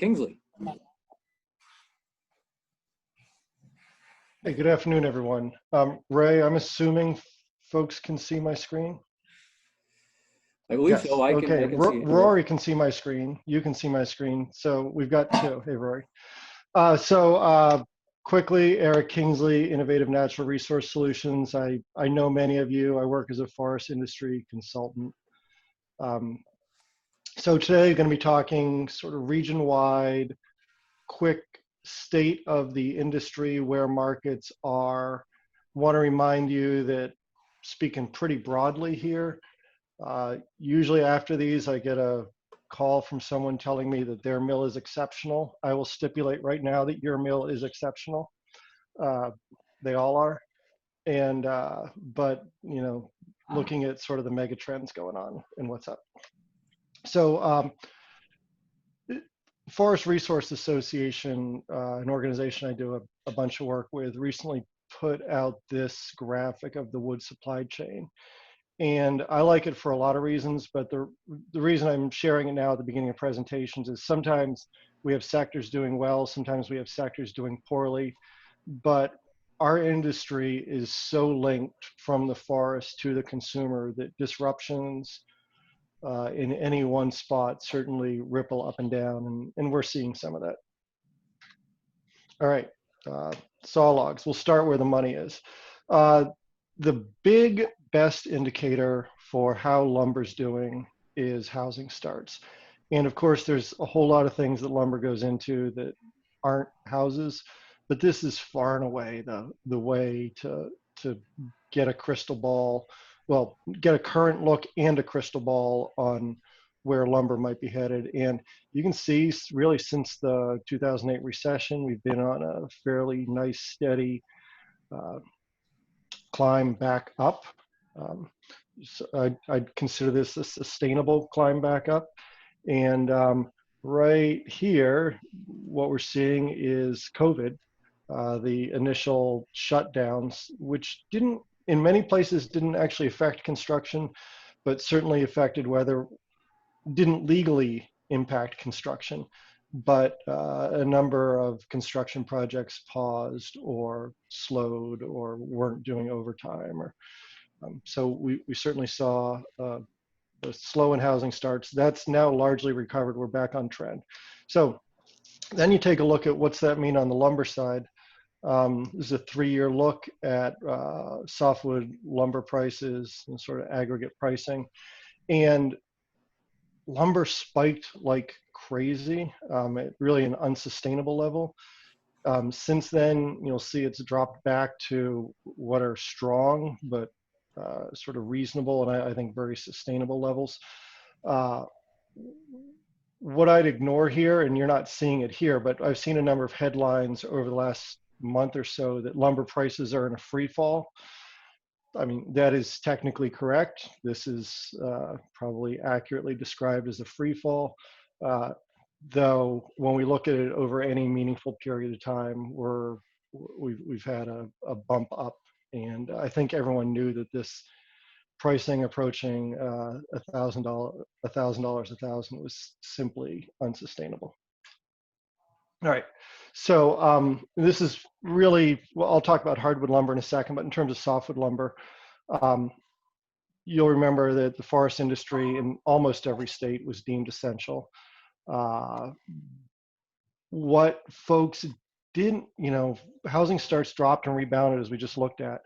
Kingsley. Hey, good afternoon, everyone. Ray, I'm assuming folks can see my screen? I believe Yes. so. I Okay. can see it here. Rory can see my screen. You can see my screen. So we've got two. Hey, Rory. Quickly, Eric Kingsley, Innovative Natural Resource Solutions. I know many of you. I work as a forest industry consultant. So today, I'm going to be talking sort of region-wide, quick state of the industry, where markets are. Want to remind you that speaking pretty broadly here, usually after these, I get a call from someone telling me that their mill is exceptional. I will stipulate right now that your mill is exceptional. They all are. And, but, you know, looking at sort of the mega trends going on and what's up. So, Forest Resource Association, an organization I do a bunch of work with, recently put out this graphic of the wood supply chain. And I like it for a lot of reasons, but the reason I'm sharing it now at the beginning of presentations is sometimes we have sectors doing well, sometimes we have sectors doing poorly, but our industry is so linked from the forest to the consumer that disruptions in any one spot certainly ripple up and down, and we're seeing some of that. All right, saw logs. We'll start where the money is. The big best indicator for how lumber's doing is housing starts. And of course, there's a whole lot of things that lumber goes into that aren't houses, but this is far and away the way to get a crystal ball, well, get a current look and a crystal ball on where lumber might be headed. And you can see really since the 2008 recession, we've been on a fairly nice, steady climb back up. So I'd consider this a sustainable climb back up. And right here, what we're seeing is COVID, the initial shutdowns, which didn't, in many places, didn't actually affect construction, but certainly affected weather, didn't legally impact construction, but a number of construction projects paused or slowed or weren't doing overtime. Or so we certainly saw the slow in housing starts. That's now largely recovered. We're back on trend. So then you take a look at what's that mean on the lumber side. This is a 3-year look at softwood lumber prices and sort of aggregate pricing. And lumber spiked like crazy at really an unsustainable level. Since then, you'll see it's dropped back to what are strong, but sort of reasonable and I think very sustainable levels. What I'd ignore here, and you're not seeing it here, but I've seen a number of headlines over the last month or so that lumber prices are in a free fall. I mean, that is technically correct. This is probably accurately described as a free fall. Though when we look at it over any meaningful period of time, we've had a bump up. And I think everyone knew that this pricing approaching $1,000 a thousand was simply unsustainable. All right, so this is really, well, I'll talk about hardwood lumber in a second, but in terms of softwood lumber, you'll remember that the forest industry in almost every state was deemed essential. What folks didn't, you know, housing starts dropped and rebounded as we just looked at.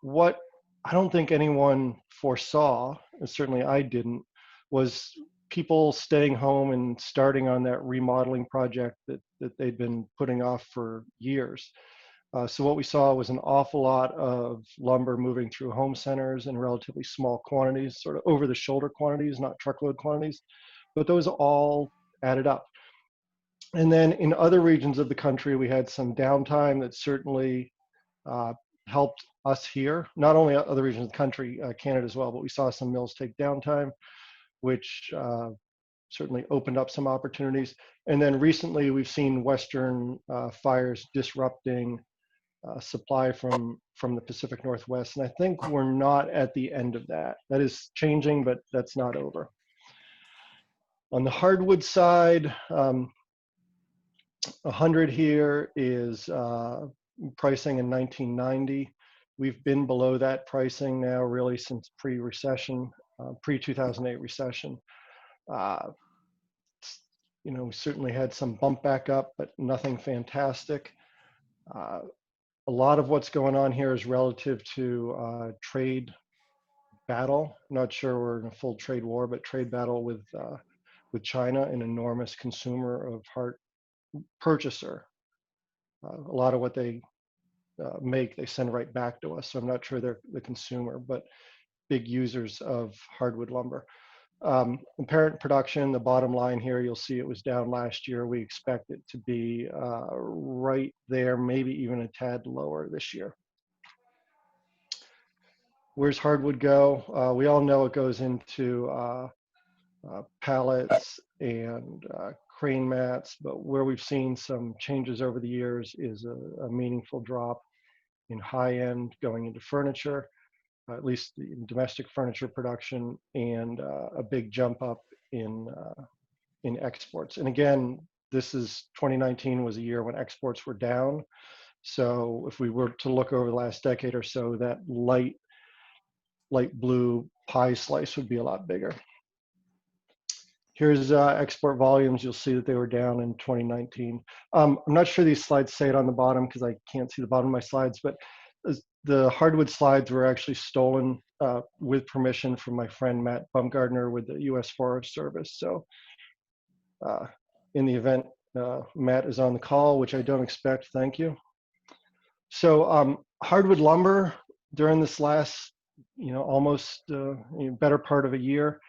What I don't think anyone foresaw, and certainly I didn't, was people staying home and starting on that remodeling project that they'd been putting off for years. So what we saw was an awful lot of lumber moving through home centers in relatively small quantities, sort of over the shoulder quantities, not truckload quantities, but those all added up. And then in other regions of the country, we had some downtime that certainly helped us here, not only other regions of the country, Canada as well, but we saw some mills take downtime, which certainly opened up some opportunities. And then recently we've seen Western fires disrupting supply from the Pacific Northwest. And I think we're not at the end of that. That is changing, but that's not over. On the hardwood side, 100 here is pricing in 1990. We've been below that pricing now really since pre-recession, pre-2008 recession. Uh, we certainly had some bump back up, but nothing fantastic. Uh, a lot of what's going on here is relative to trade battle. I'm not sure we're in a full trade war, but trade battle with China, an enormous consumer of heart purchaser. A lot of what they make, they send right back to us. So I'm not sure they're the consumer, but big users of hardwood lumber. Apparent production, the bottom line here, you'll see it was down last year. We expect it to be right there, maybe even a tad lower this year. Where's hardwood go? We all know it goes into pallets and crane mats, but where we've seen some changes over the years is a meaningful drop in high end going into furniture, at least in domestic furniture production, and a big jump up in exports. And again, this is 2019 was a year when exports were down. So if we were to look over the last decade or so, that light blue pie slice would be a lot bigger. Here's export volumes. You'll see that they were down in 2019. I'm not sure these slides say it on the bottom because I can't see the bottom of my slides, but the hardwood slides were actually stolen with permission from my friend Matt Bumgardner with the U.S. Forest Service. So in the event Matt is on the call, which I don't expect, thank you. So hardwood lumber during this last, almost better part of a year,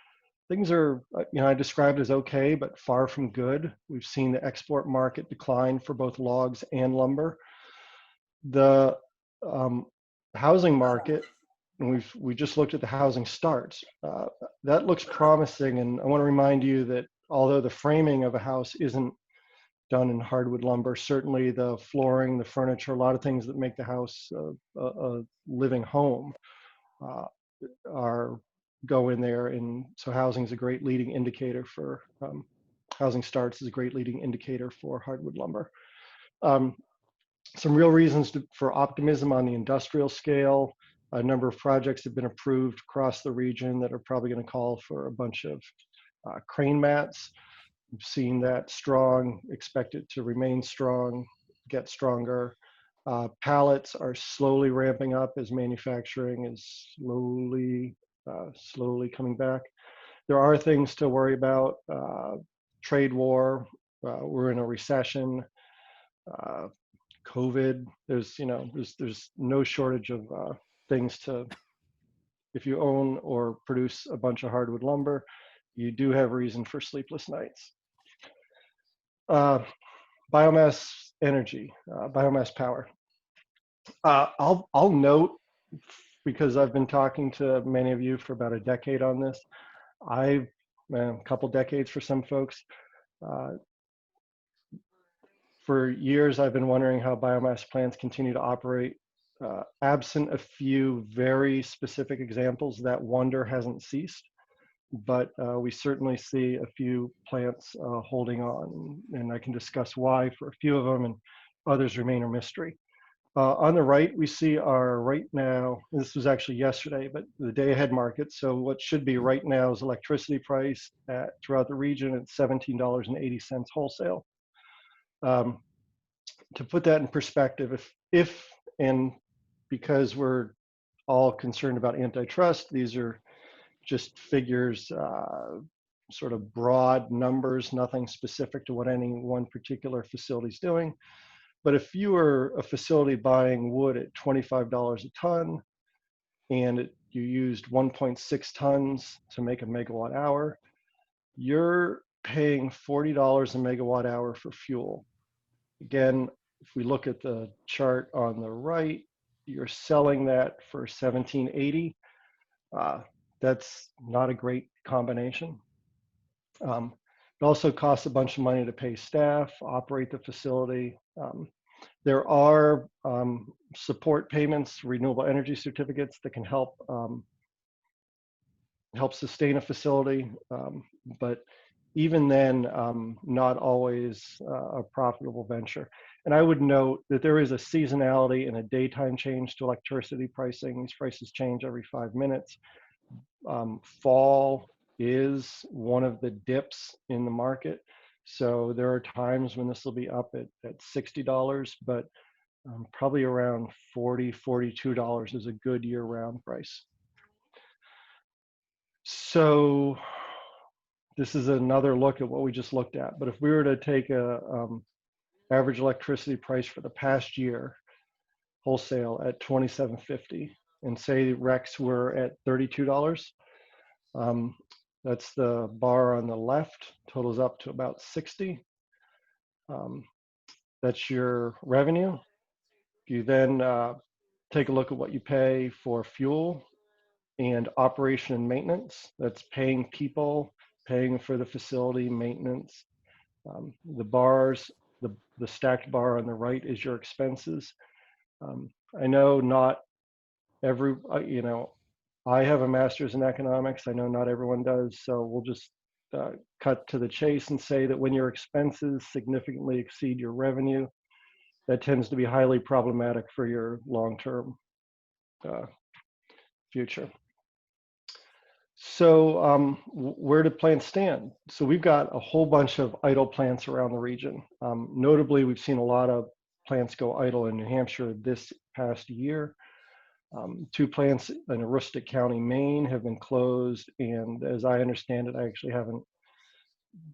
things are, I described as okay, but far from good. We've seen the export market decline for both logs and lumber. The housing market, and we just looked at the housing starts. That looks promising, and I want to remind you that although the framing of a house isn't done in hardwood lumber, certainly the flooring, the furniture, a lot of things that make the house a living home go in there. And so housing is a great leading indicator for, housing starts is a great leading indicator for hardwood lumber. Some real reasons for optimism on the industrial scale. A number of projects have been approved across the region that are probably going to call for a bunch of crane mats. We've seen that strong, expect it to remain strong, get stronger. Pallets are slowly ramping up as manufacturing is slowly coming back. There are things to worry about. Trade war, we're in a recession. COVID, there's no shortage of things to, if you own or produce a bunch of hardwood lumber, you do have reason for sleepless nights. Biomass energy, biomass power. I'll note, because I've been talking to many of you for about a decade on this, a couple decades for some folks. For years, I've been wondering how biomass plants continue to operate. Absent a few very specific examples, that wonder hasn't ceased. But we certainly see a few plants holding on, and I can discuss why for a few of them, and others remain a mystery. On the right, we see our right now, this was actually yesterday, but the day ahead market. So what should be right now is electricity price throughout the region at $17.80 wholesale. To put that in perspective, if and because we're all concerned about antitrust, these are just figures, sort of broad numbers, nothing specific to what any one particular facility is doing. But if you were a facility buying wood at $25 a ton and you used 1.6 tons to make a megawatt hour, you're paying $40 a megawatt hour for fuel. Again, if we look at the chart on the right, you're selling that for $17.80. That's not a great combination. It also costs a bunch of money to pay staff, operate the facility. There are support payments, renewable energy certificates that can help sustain a facility. But even then, not always a profitable venture. And I would note that there is a seasonality and a daytime change to electricity pricing. These prices change every 5 minutes. Fall is one of the dips in the market. So there are times when this will be up at $60, but probably around $40, $42 is a good year-round price. So this is another look at what we just looked at. But if we were to take a average electricity price for the past year, wholesale at $27.50, and say RECs were at $32, that's the bar on the left, totals up to about 60. That's your revenue. If you then take a look at what you pay for fuel and operation and maintenance, that's paying people, paying for the facility maintenance. The bars, the stacked bar on the right is your expenses. I know not every, I have a master's in economics. I know not everyone does, so we'll just cut to the chase and say that when your expenses significantly exceed your revenue, that tends to be highly problematic for your long-term future. So where do plants stand? So we've got a whole bunch of idle plants around the region. Notably, we've seen a lot of plants go idle in New Hampshire this past year. 2 plants in Aroostook County, Maine have been closed, and as I understand it, I actually haven't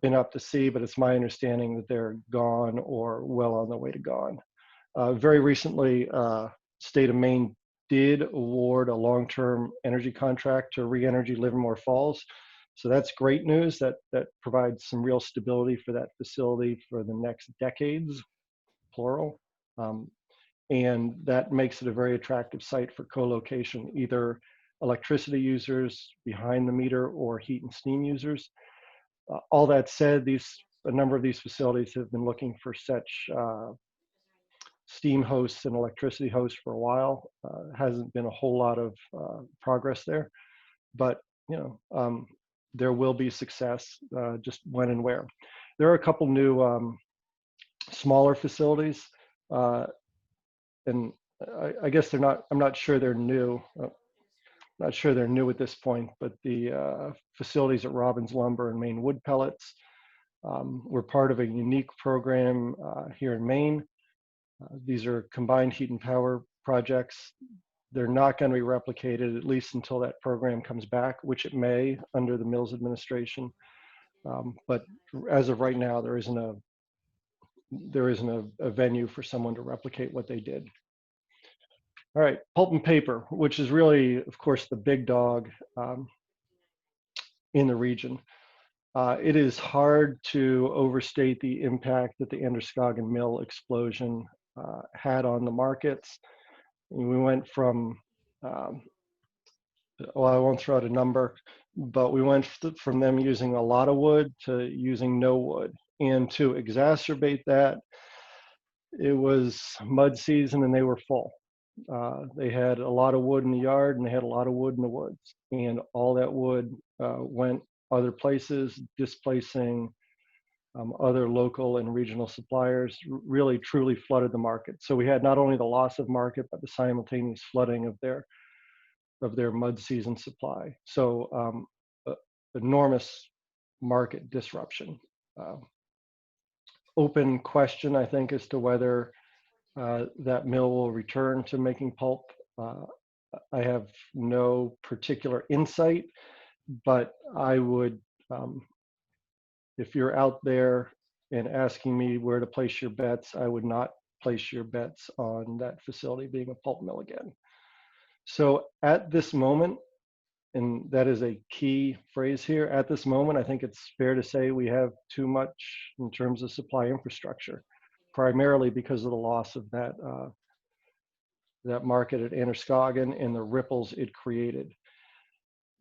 been up to see, but it's my understanding that they're gone or well on the way to gone. Very recently, state of Maine did award a long-term energy contract to Re-Energy Livermore Falls. So that's great news. That provides some real stability for that facility for the next decades, plural. And that makes it a very attractive site for co-location, either electricity users behind the meter or heat and steam users. All that said, a number of these facilities have been looking for such steam hosts and electricity hosts for a while. Hasn't been a whole lot of progress there, but there will be success, just when and where. There are a couple new smaller facilities, and I guess they're not, I'm not sure they're new. Not sure they're new at this point, but the facilities at Robbins Lumber and Maine Wood Pellets were part of a unique program here in Maine. These are combined heat and power projects. They're not going to be replicated, at least until that program comes back, which it may under the Mills administration. But as of right now, there isn't a venue for someone to replicate what they did. All right, pulp and paper, which is really, of course, the big dog in the region. It is hard to overstate the impact that the Androscoggin Mill explosion had on the markets. We went from, well, I won't throw out a number, but we went from them using a lot of wood to using no wood. And to exacerbate that, it was mud season and they were full. They had a lot of wood in the yard and they had a lot of wood in the woods. And all that wood went other places, displacing other local and regional suppliers, really truly flooded the market. So we had not only the loss of market, but the simultaneous flooding of their mud season supply. So enormous market disruption. Open question, I think, as to whether that mill will return to making pulp. I have no particular insight, but I would, if you're out there and asking me where to place your bets, I would not place your bets on that facility being a pulp mill again. So at this moment, and that is a key phrase here, at this moment, I think it's fair to say we have too much in terms of supply infrastructure, primarily because of the loss of that market at Androscoggin and the ripples it created.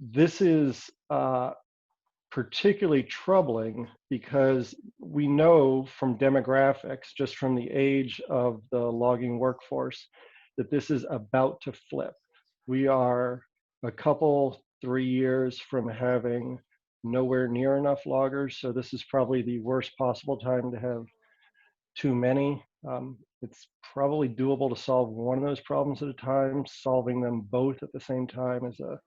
This is particularly troubling because we know from demographics, just from the age of the logging workforce, that this is about to flip. We are a couple, 3 years from having nowhere near enough loggers. So this is probably the worst possible time to have too many. It's probably doable to solve one of those problems at a time. Solving them both at the same time is a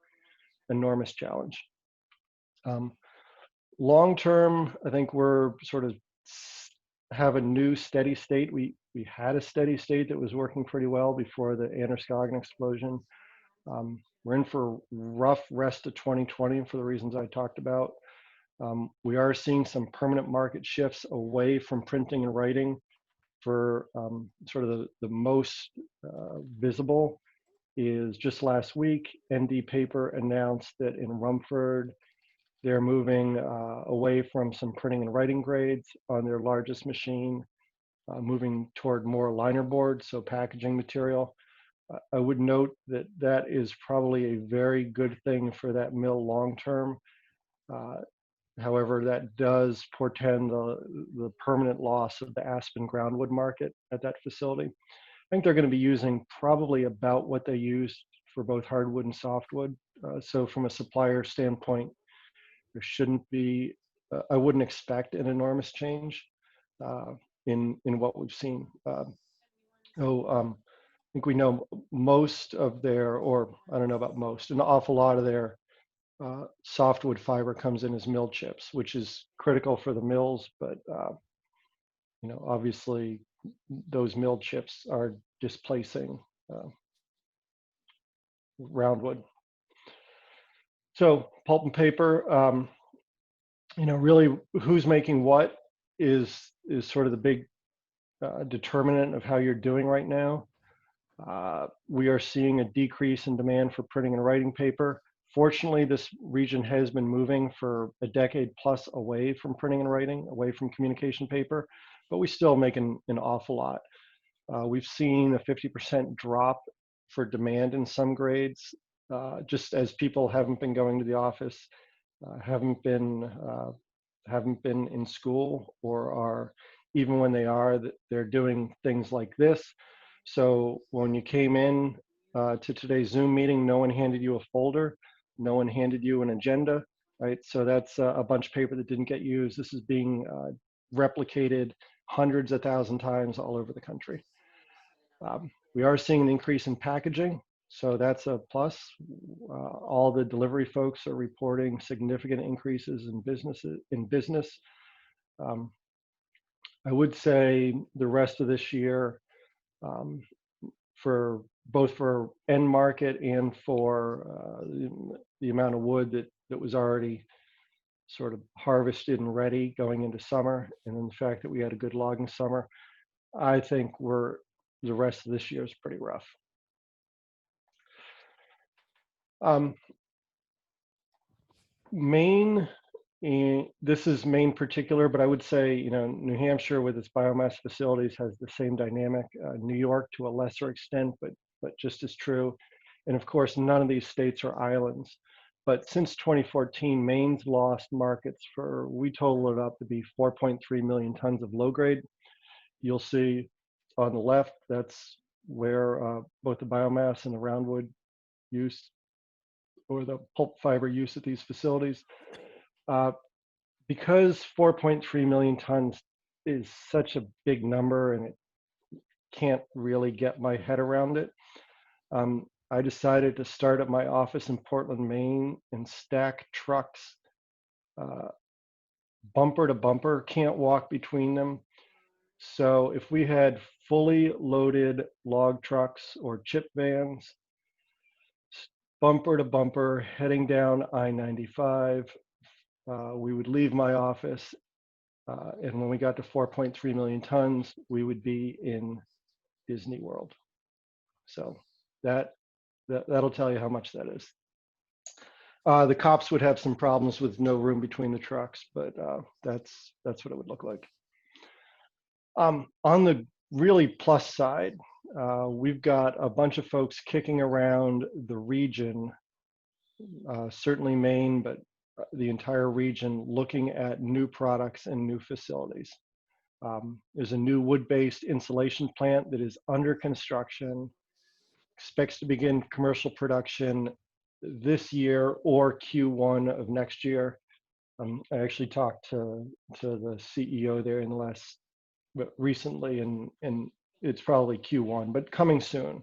enormous challenge. Long term, I think we're sort of have a new steady state. We had a steady state that was working pretty well before the Androscoggin explosion. We're in for rough rest of 2020 for the reasons I talked about. We are seeing some permanent market shifts away from printing and writing. For sort of the most visible is just last week, ND Paper announced that in Rumford, they're moving away from some printing and writing grades on their largest machine, moving toward more liner board, so packaging material. I would note that that is probably a very good thing for that mill long term. However, that does portend the permanent loss of the Aspen groundwood market at that facility. I think they're going to be using probably about what they used for both hardwood and softwood. So from a supplier standpoint, there shouldn't be, I wouldn't expect an enormous change in what we've seen. I think we know most of their, or I don't know about most, an awful lot of their softwood fiber comes in as mill chips, which is critical for the mills, but obviously those mill chips are displacing roundwood. So pulp and paper, really who's making what is sort of the big determinant of how you're doing right now. We are seeing a decrease in demand for printing and writing paper. Fortunately, this region has been moving for a decade plus away from printing and writing, away from communication paper, but we still make an awful lot. We've seen a 50% drop for demand in some grades, just as people haven't been going to the office, haven't been in school, or are, even when they are, they're doing things like this. So when you came in to today's Zoom meeting, no one handed you a folder. No one handed you an agenda, right? So that's a bunch of paper that didn't get used. This is being replicated hundreds of thousand times all over the country. We are seeing an increase in packaging, so that's a plus. All the delivery folks are reporting significant increases in business. I would say the rest of this year, for both for end market and for the amount of wood that was already sort of harvested and ready going into summer, and then the fact that we had a good logging summer, I think the rest of this year is pretty rough. Maine, this is Maine particular, but I would say, New Hampshire with its biomass facilities has the same dynamic. New York to a lesser extent, but just as true. And of course, none of these states are islands. But since 2014, Maine's lost markets for, we total it up to be 4.3 million tons of low grade. You'll see on the left, that's where both the biomass and the roundwood use, or the pulp fiber use at these facilities. Because 4.3 million tons is such a big number and it can't really get my head around it, I decided to start at my office in Portland, Maine, and stack trucks bumper to bumper, can't walk between them. So if we had fully loaded log trucks or chip vans, bumper to bumper, heading down I-95, we would leave my office, and when we got to 4.3 million tons, we would be in Disney World. So that'll tell you how much that is. The cops would have some problems with no room between the trucks, but that's what it would look like. On the really plus side, we've got a bunch of folks kicking around the region, certainly Maine, but the entire region, looking at new products and new facilities. There's a new wood-based insulation plant that is under construction, expects to begin commercial production this year or Q1 of next year. I actually talked to the CEO there in the last recently, and it's probably Q1, but coming soon.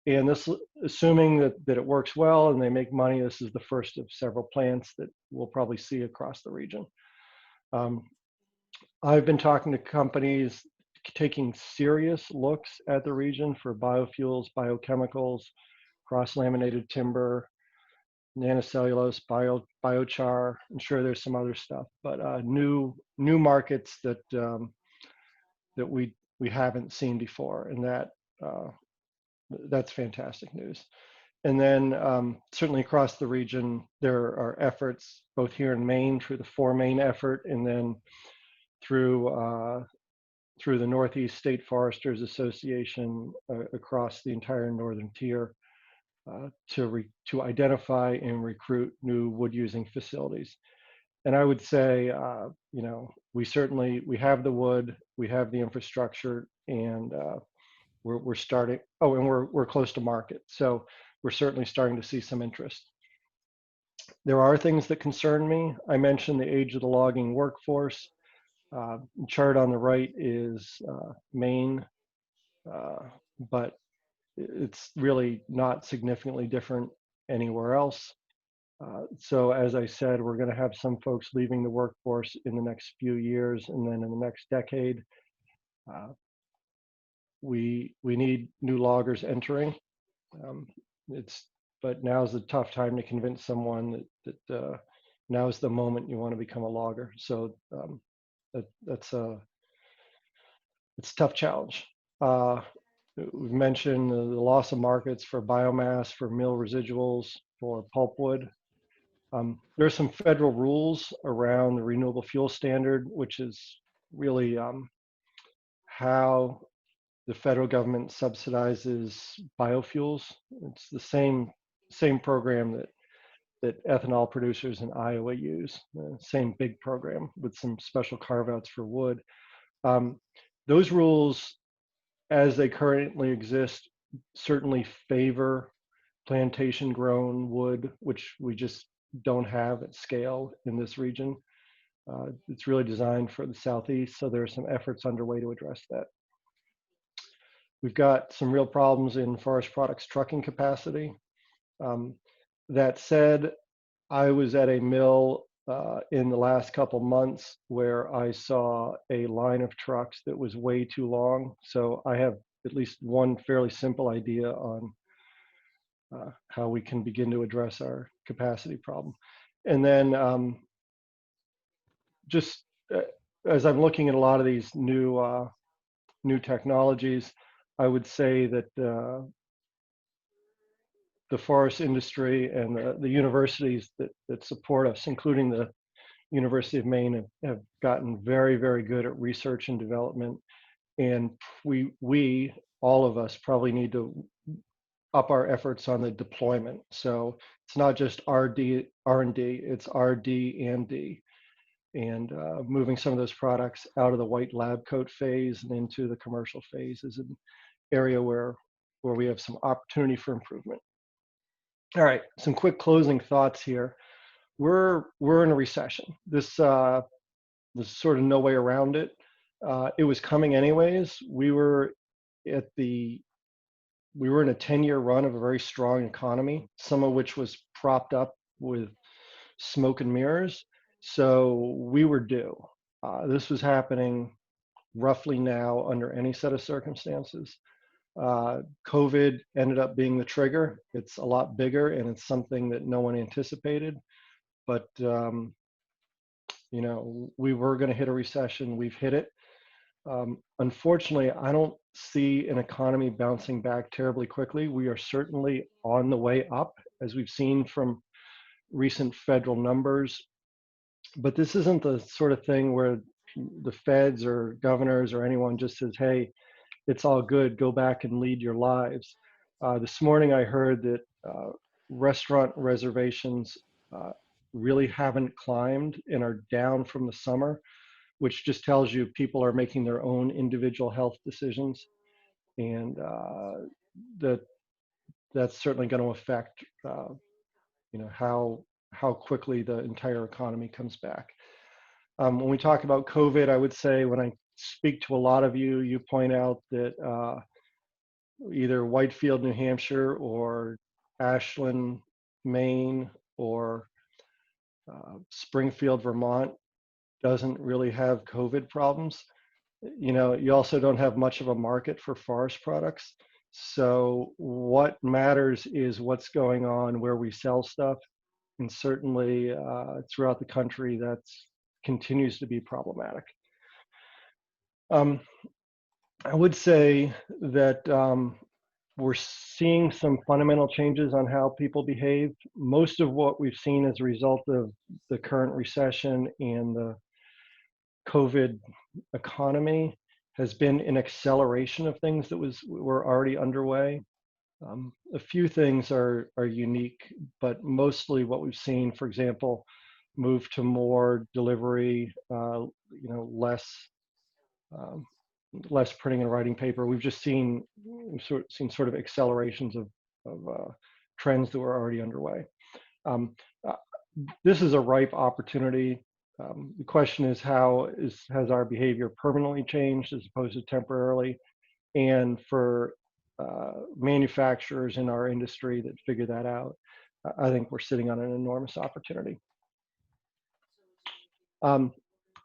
And this, assuming that it works well and they make money, this is the first of several plants that we'll probably see across the region. I've been talking to companies taking serious looks at the region for biofuels, biochemicals, cross-laminated timber, nanocellulose, biochar. I'm sure there's some other stuff, but new markets that we haven't seen before, and that's fantastic news. And then certainly across the region, there are efforts both here in Maine through the 4Main effort, and then through the Northeast State Foresters Association across the entire northern tier to identify and recruit new wood using facilities. And I would say, you know, we have the wood, we have the infrastructure, and we're starting. Oh, and we're close to market, so we're certainly starting to see some interest. There are things that concern me. I mentioned the age of the logging workforce. Chart on the right is Maine, but it's really not significantly different anywhere else. So as I said, we're going to have some folks leaving the workforce in the next few years, and then in the next decade, we need new loggers entering. But now's the tough time to convince someone that now is the moment you want to become a logger. So it's a tough challenge. We've mentioned the loss of markets for biomass, for mill residuals, for pulpwood. There are some federal rules around the renewable fuel standard, which is really how the federal government subsidizes biofuels. It's the same program that ethanol producers in Iowa use, same big program with some special carve-outs for wood. Those rules, as they currently exist, certainly favor plantation-grown wood, which we just don't have at scale in this region. It's really designed for the Southeast, so there are some efforts underway to address that. We've got some real problems in forest products trucking capacity. That said, I was at a mill in the last couple months where I saw a line of trucks that was way too long. So I have at least one fairly simple idea on how we can begin to address our capacity problem. And then just as I'm looking at a lot of these new technologies, I would say that the forest industry and the universities that support us, including the University of Maine, have gotten very, very good at research and development. And we all of us probably need to up our efforts on the deployment. So it's not just R&D, it's RD and D. And moving some of those products out of the white lab coat phase and into the commercial phase is an area where we have some opportunity for improvement. All right, some quick closing thoughts here. We're in a recession. This there's sort of no way around it. It was coming anyways. We were in a 10-year run of a very strong economy, some of which was propped up with smoke and mirrors. So we were due. This was happening roughly now under any set of circumstances. COVID ended up being the trigger. It's a lot bigger and it's something that no one anticipated. But you know, we were going to hit a recession. We've hit it. Unfortunately, I don't see an economy bouncing back terribly quickly. We are certainly on the way up, as we've seen from recent federal numbers. But this isn't the sort of thing where the feds or governors or anyone just says, hey, it's all good, go back and lead your lives. This morning I heard that restaurant reservations really haven't climbed and are down from the summer, which just tells you people are making their own individual health decisions. And that's certainly going to affect you know, how quickly the entire economy comes back. When we talk about COVID, I would say when I speak to a lot of you, you point out that either Whitefield, New Hampshire, or Ashland, Maine, or Springfield, Vermont doesn't really have COVID problems. You know, you also don't have much of a market for forest products. So what matters is what's going on where we sell stuff. And certainly throughout the country, that's continues to be problematic. I would say that we're seeing some fundamental changes on how people behave. Most of what we've seen as a result of the current recession and the COVID economy has been an acceleration of things that were already underway. A few things are unique, but mostly what we've seen, for example, move to more delivery, you know, less printing and writing paper. We've seen sort of accelerations of trends that were already underway. Uh, this is a ripe opportunity. The question is has our behavior permanently changed as opposed to temporarily? And for manufacturers in our industry that figure that out, I think we're sitting on an enormous opportunity.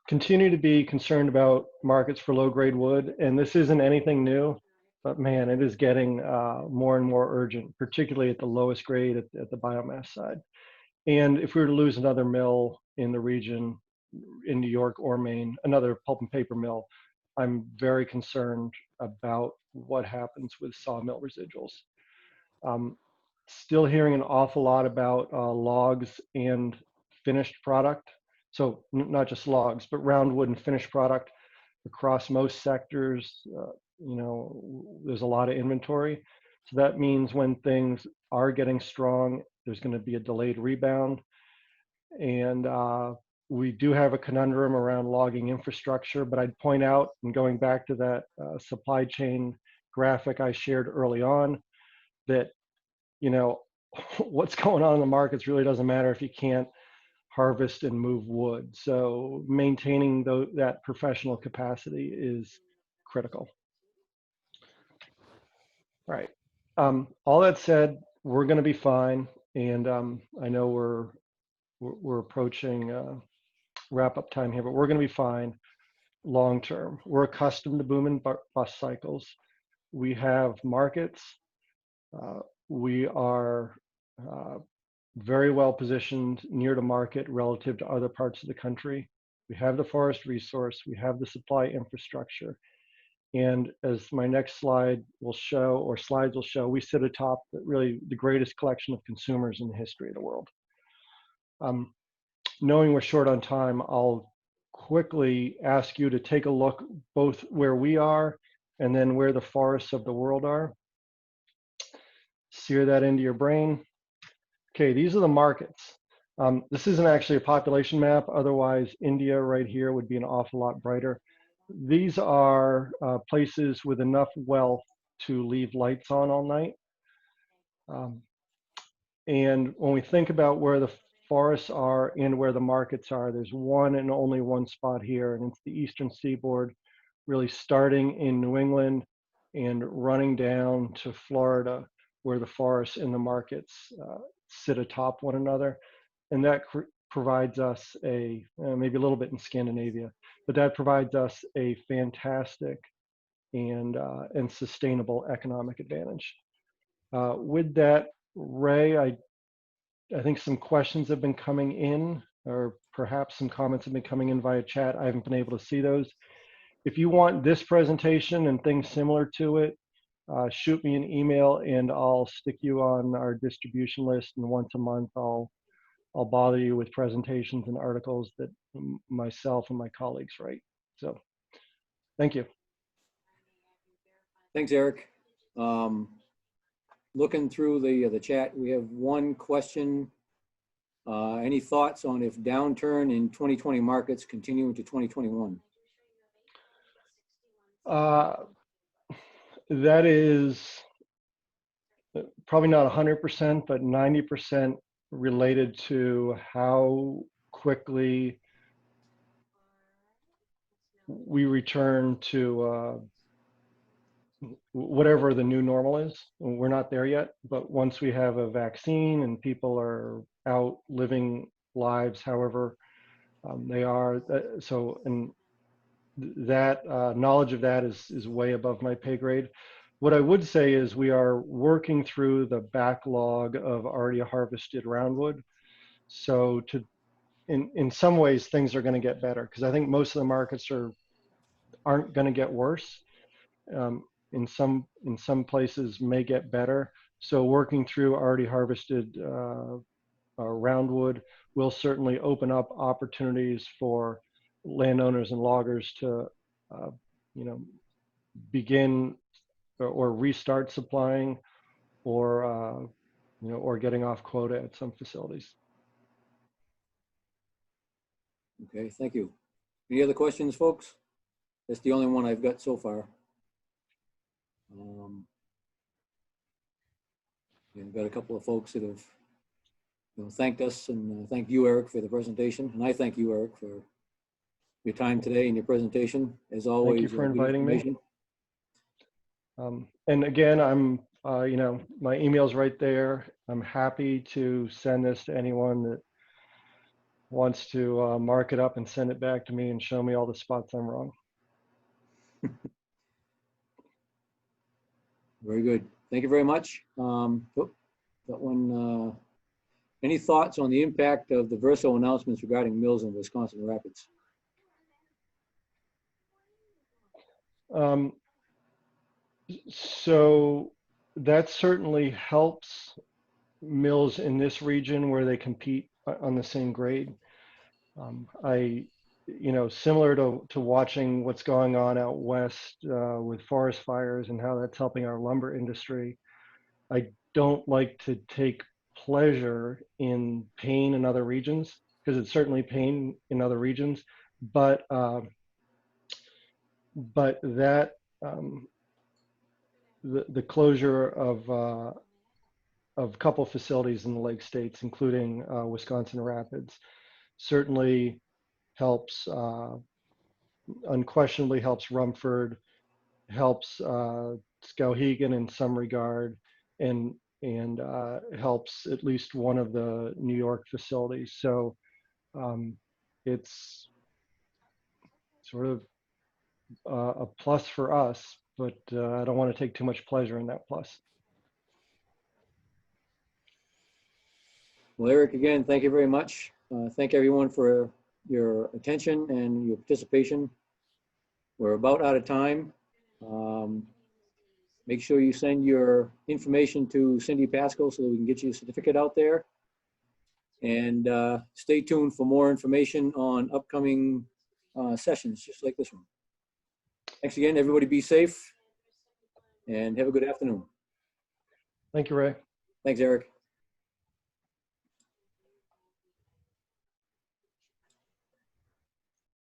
Continue to be concerned about markets for low-grade wood, and this isn't anything new, but man, it is getting more and more urgent, particularly at the lowest grade at the biomass side. And if we were to lose another mill in the region, in New York or Maine, another pulp and paper mill, I'm very concerned about what happens with sawmill residuals. Still hearing an awful lot about logs and finished product. So not just logs, but round wood and finished product across most sectors. You know, there's a lot of inventory. So that means when things are getting strong, there's going to be a delayed rebound. And we do have a conundrum around logging infrastructure, but I'd point out, and going back to that supply chain graphic I shared early on, that, you know, what's going on in the markets really doesn't matter if you can't harvest and move wood. So maintaining that professional capacity is critical. All right. All that said, we're going to be fine, and I know we're approaching wrap-up time here, but we're going to be fine long term. We're accustomed to boom and bust cycles. We have markets. We are very well positioned near to market relative to other parts of the country. We have the forest resource, we have the supply infrastructure. And as my next slide will show, or slides will show, we sit atop really the greatest collection of consumers in the history of the world. Knowing we're short on time, I'll quickly ask you to take a look both where we are and then where the forests of the world are. Sear that into your brain. Okay, these are the markets. This isn't actually a population map, otherwise India right here would be an awful lot brighter. These are places with enough wealth to leave lights on all night. And when we think about where the forests are and where the markets are, there's one and only one spot here, and it's the eastern seaboard, really starting in New England and running down to Florida, where the forests and the markets sit atop one another. And that provides us maybe a little bit in Scandinavia, but that provides us a fantastic and sustainable economic advantage. With that, Ray, I think some questions have been coming in, or perhaps some comments have been coming in via chat. I haven't been able to see those. If you want this presentation and things similar to it, shoot me an email and I'll stick you on our distribution list, and once a month I'll bother you with presentations and articles that myself and my colleagues write. So thank you. Thanks, Eric. Looking through the chat, we have one question. Any thoughts on if downturn in 2020 markets continue into 2021? That is probably not 100%, but 90% related to how quickly we return to whatever the new normal is. We're not there yet, but once we have a vaccine and people are out living lives, however they are, and that knowledge of that is way above my pay grade. What I would say is we are working through the backlog of already harvested roundwood. So in some ways things are going to get better, because I think most of the markets aren't going to get worse. In some places may get better. So working through already harvested roundwood will certainly open up opportunities for landowners and loggers to begin or restart supplying, or or getting off quota at some facilities. Okay, thank you. Any other questions, folks? That's the only one I've got so far. We've got a couple of folks that have thanked us, and thank you, Eric, for the presentation. And I thank you, Eric, for your time today and your presentation. As always, thank you for inviting me. And again, I'm, my email's right there. I'm happy to send this to anyone that wants to mark it up and send it back to me and show me all the spots I'm wrong. Very good. Thank you very much. That one. Any thoughts on the impact of the Verso announcements regarding mills in Wisconsin Rapids? So that certainly helps mills in this region where they compete on the same grade. Similar to watching what's going on out west with forest fires and how that's helping our lumber industry, I don't like to take pleasure in pain in other regions, because it's certainly pain in other regions, but that the closure of a couple facilities in the Lake States, including Wisconsin Rapids, certainly helps, unquestionably helps Rumford, helps Skowhegan in some regard, and helps at least one of the New York facilities. So it's sort of a plus for us, but I don't want to take too much pleasure in that plus. Well, Eric, again, thank you very much. Thank everyone for your attention and your participation. We're about out of time. Make sure you send your information to Cindy Pascal so that we can get you a certificate out there. And stay tuned for more information on upcoming sessions just like this one. Thanks again, everybody. Be safe and have a good afternoon. Thank you, Ray. Thanks, Eric.